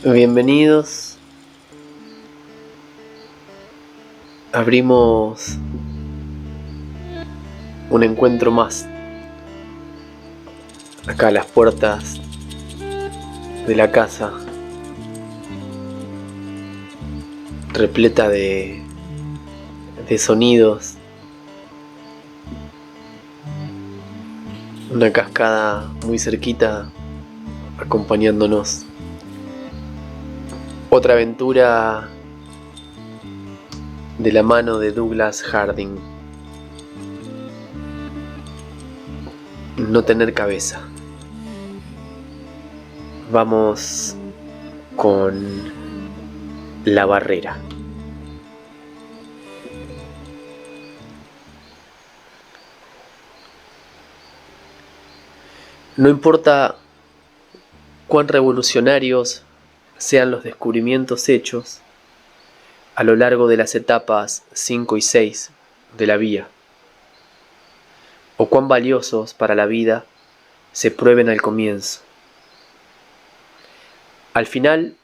Bienvenidos. Abrimos un encuentro más. Acá a las puertas de la casa, repleta de sonidos. Una cascada muy cerquita acompañándonos. Otra aventura de la mano de Douglas Harding. No tener cabeza. Vamos con La Barrera. No importa cuán revolucionarios sean los descubrimientos hechos a lo largo de las etapas 5 y 6 de la vía, o cuán valiosos para la vida se prueben al comienzo. Al final,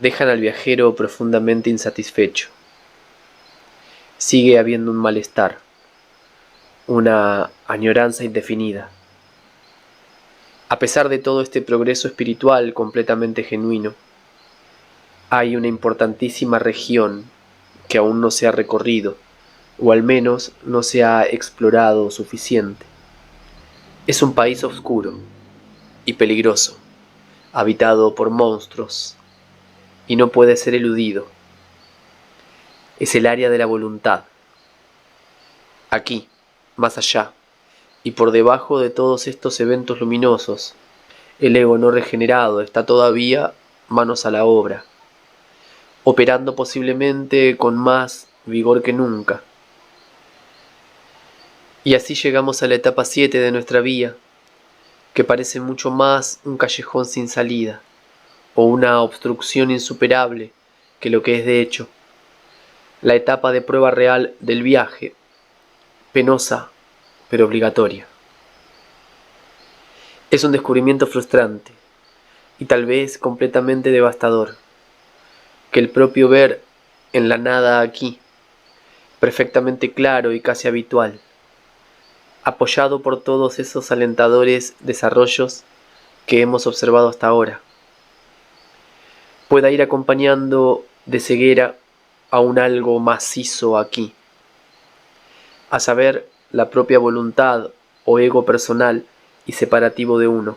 dejan al viajero profundamente insatisfecho. Sigue habiendo un malestar, una añoranza indefinida. A pesar de todo este progreso espiritual completamente genuino, hay una importantísima región que aún no se ha recorrido, o al menos no se ha explorado suficiente. Es un país oscuro y peligroso, habitado por monstruos, y no puede ser eludido. Es el área de la voluntad. Aquí, más allá, y por debajo de todos estos eventos luminosos, el ego no regenerado está todavía manos a la obra, operando posiblemente con más vigor que nunca. Y así llegamos a la etapa 7 de nuestra vía, que parece mucho más un callejón sin salida, o una obstrucción insuperable que lo que es de hecho, la etapa de prueba real del viaje, penosa pero obligatoria. Es un descubrimiento frustrante y tal vez completamente devastador, que el propio ver en la nada aquí, perfectamente claro y casi habitual, apoyado por todos esos alentadores desarrollos que hemos observado hasta ahora, pueda ir acompañando de ceguera a un algo macizo aquí, a saber, la propia voluntad o ego personal y separativo de uno.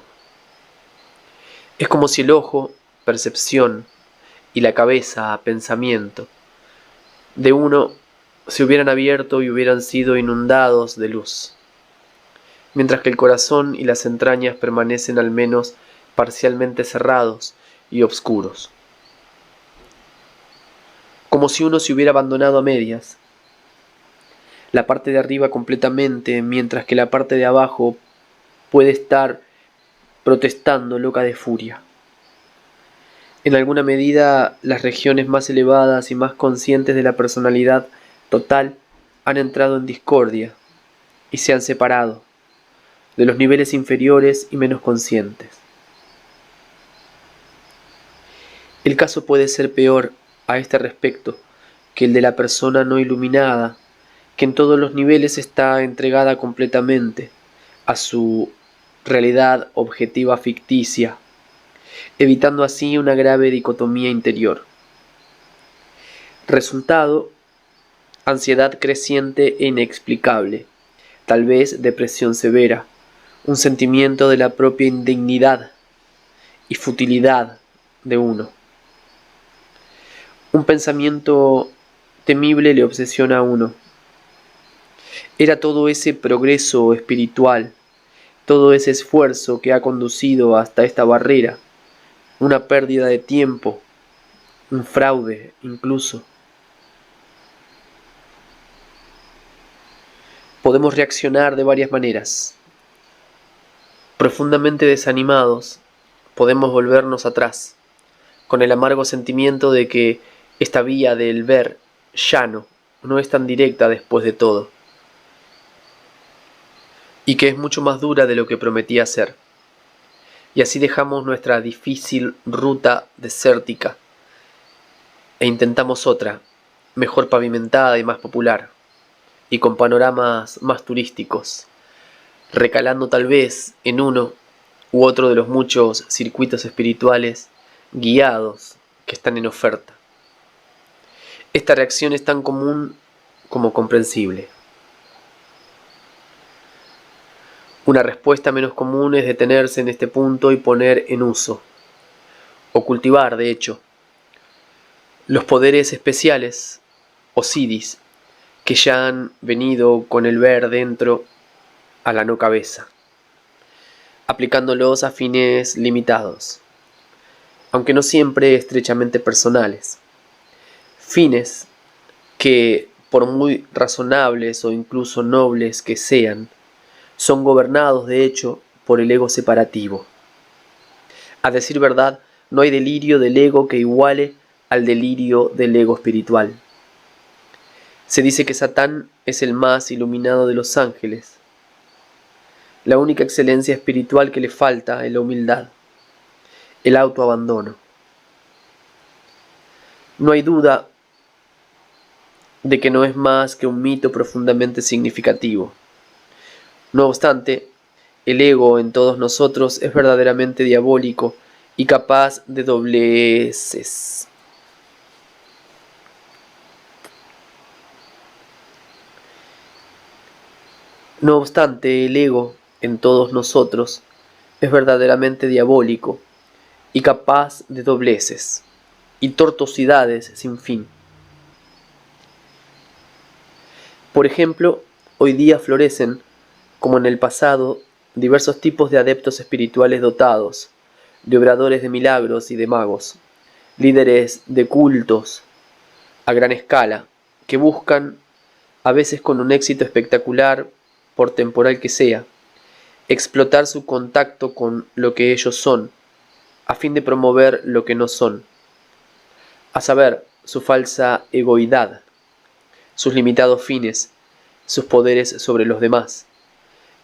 Es como si el ojo, percepción, y la cabeza, pensamiento, de uno se hubieran abierto y hubieran sido inundados de luz, mientras que el corazón y las entrañas permanecen al menos parcialmente cerrados y oscuros. Como si uno se hubiera abandonado a medias, la parte de arriba completamente, mientras que la parte de abajo puede estar protestando loca de furia. En alguna medida, las regiones más elevadas y más conscientes de la personalidad total han entrado en discordia y se han separado de los niveles inferiores y menos conscientes. El caso puede ser peor a este respecto que el de la persona no iluminada, que en todos los niveles está entregada completamente a su realidad objetiva ficticia, evitando así una grave dicotomía interior. Resultado: ansiedad creciente e inexplicable, tal vez depresión severa, un sentimiento de la propia indignidad y futilidad de uno. Un pensamiento temible le obsesiona a uno. Era todo ese progreso espiritual, todo ese esfuerzo que ha conducido hasta esta barrera, una pérdida de tiempo, un fraude incluso. Podemos reaccionar de varias maneras. Profundamente desanimados, podemos volvernos atrás, con el amargo sentimiento de que esta vía del ver llano no es tan directa después de todo. y que es mucho más dura de lo que prometía ser. Y así dejamos nuestra difícil ruta desértica e intentamos otra, mejor pavimentada y más popular, y con panoramas más turísticos, recalando tal vez en uno u otro de los muchos circuitos espirituales guiados que están en oferta. Esta reacción es tan común como comprensible. Una respuesta menos común es detenerse en este punto y poner en uso, o cultivar, de hecho, los poderes especiales, o siddhis, que ya han venido con el ver dentro a la no cabeza, aplicándolos a fines limitados, aunque no siempre estrechamente personales. Fines que, por muy razonables o incluso nobles que sean, son gobernados de hecho por el ego separativo. A decir verdad, no hay delirio del ego que iguale al delirio del ego espiritual. Se dice que Satán es el más iluminado de los ángeles. La única excelencia espiritual que le falta es la humildad, el autoabandono. No hay duda de que no es más que un mito profundamente significativo. No obstante, el ego en todos nosotros es verdaderamente diabólico y capaz de dobleces. No obstante, el ego en todos nosotros es verdaderamente diabólico y capaz de dobleces y tortuosidades sin fin. Por ejemplo, hoy día florecen, como en el pasado, diversos tipos de adeptos espirituales dotados, de obradores de milagros y de magos, líderes de cultos a gran escala, que buscan, a veces con un éxito espectacular, por temporal que sea, explotar su contacto con lo que ellos son, a fin de promover lo que no son, a saber, su falsa egoidad, sus limitados fines, sus poderes sobre los demás,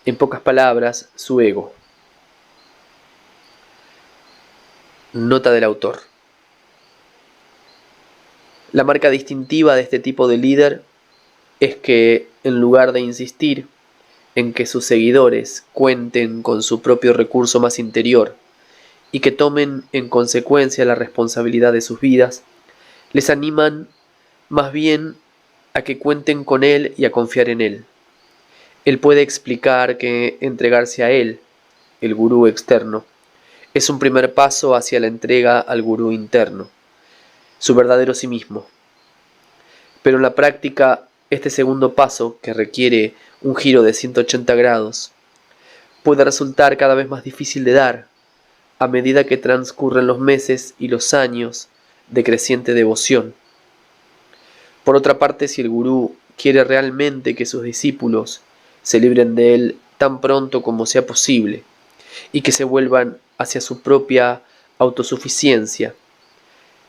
en pocas palabras, su ego. Nota del autor. La marca distintiva de este tipo de líder es que, en lugar de insistir en que sus seguidores cuenten con su propio recurso más interior y que tomen en consecuencia la responsabilidad de sus vidas, les animan más bien a que cuenten con él y a confiar en él. Él puede explicar que entregarse a él, el gurú externo, es un primer paso hacia la entrega al gurú interno, su verdadero sí mismo. Pero en la práctica, este segundo paso, que requiere un giro de 180 grados, puede resultar cada vez más difícil de dar a medida que transcurren los meses y los años de creciente devoción. Por otra parte, si el gurú quiere realmente que sus discípulos se libren de él tan pronto como sea posible y que se vuelvan hacia su propia autosuficiencia,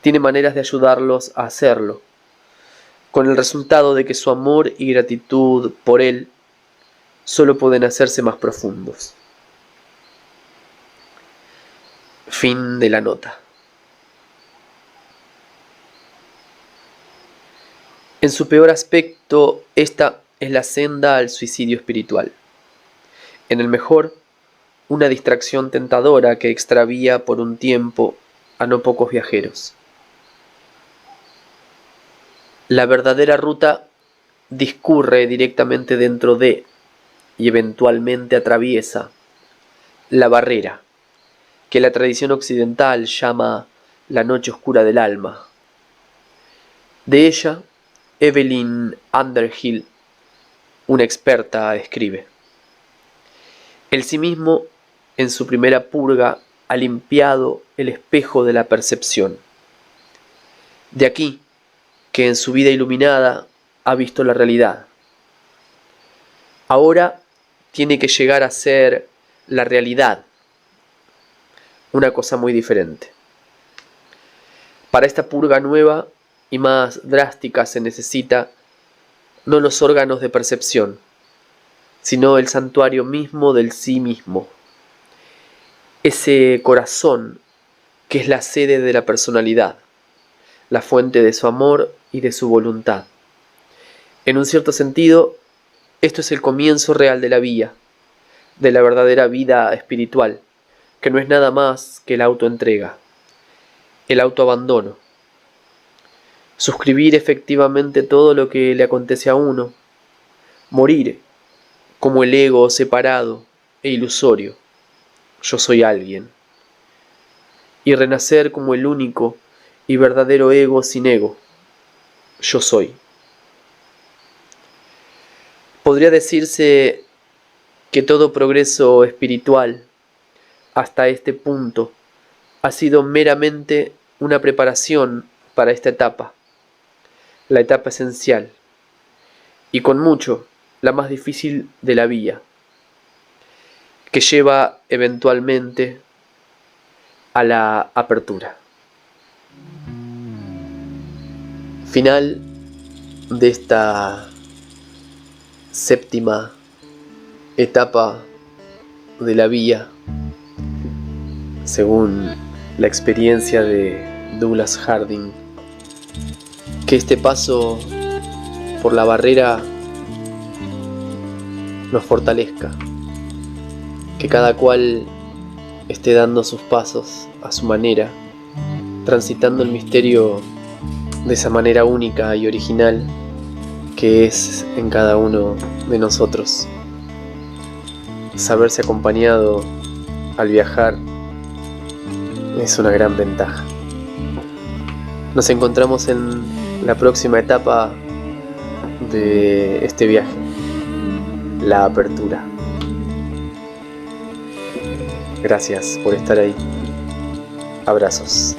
tiene maneras de ayudarlos a hacerlo, con el resultado de que su amor y gratitud por él solo pueden hacerse más profundos. Fin de la nota. En su peor aspecto, esta es la senda al suicidio espiritual. En el mejor, una distracción tentadora que extravía por un tiempo a no pocos viajeros. La verdadera ruta discurre directamente dentro de, y eventualmente atraviesa, la barrera, que la tradición occidental llama la noche oscura del alma. De ella, Evelyn Underhill, una experta, escribe: el sí mismo, en su primera purga, ha limpiado el espejo de la percepción. De aquí que en su vida iluminada ha visto la realidad. Ahora tiene que llegar a ser la realidad, una cosa muy diferente. Para esta purga nueva y más drástica se necesita no los órganos de percepción, sino el santuario mismo del sí mismo. Ese corazón que es la sede de la personalidad, la fuente de su amor y de su voluntad. En un cierto sentido, esto es el comienzo real de la vía, de la verdadera vida espiritual, que no es nada más que la autoentrega, el autoabandono. Suscribir efectivamente todo lo que le acontece a uno, morir como el ego separado e ilusorio, yo soy alguien, y renacer como el único y verdadero ego sin ego, yo soy. Podría decirse que todo progreso espiritual hasta este punto ha sido meramente una preparación para esta etapa, la etapa esencial, y con mucho la más difícil de la vía, que lleva eventualmente a la apertura. Final de esta séptima etapa de la vía, según la experiencia de Douglas Harding, que este paso por la barrera nos fortalezca, que cada cual esté dando sus pasos a su manera, transitando el misterio de esa manera única y original que es en cada uno de nosotros. Saberse acompañado al viajar es una gran ventaja. Nos encontramos en la próxima etapa de este viaje, la apertura. Gracias por estar ahí. Abrazos.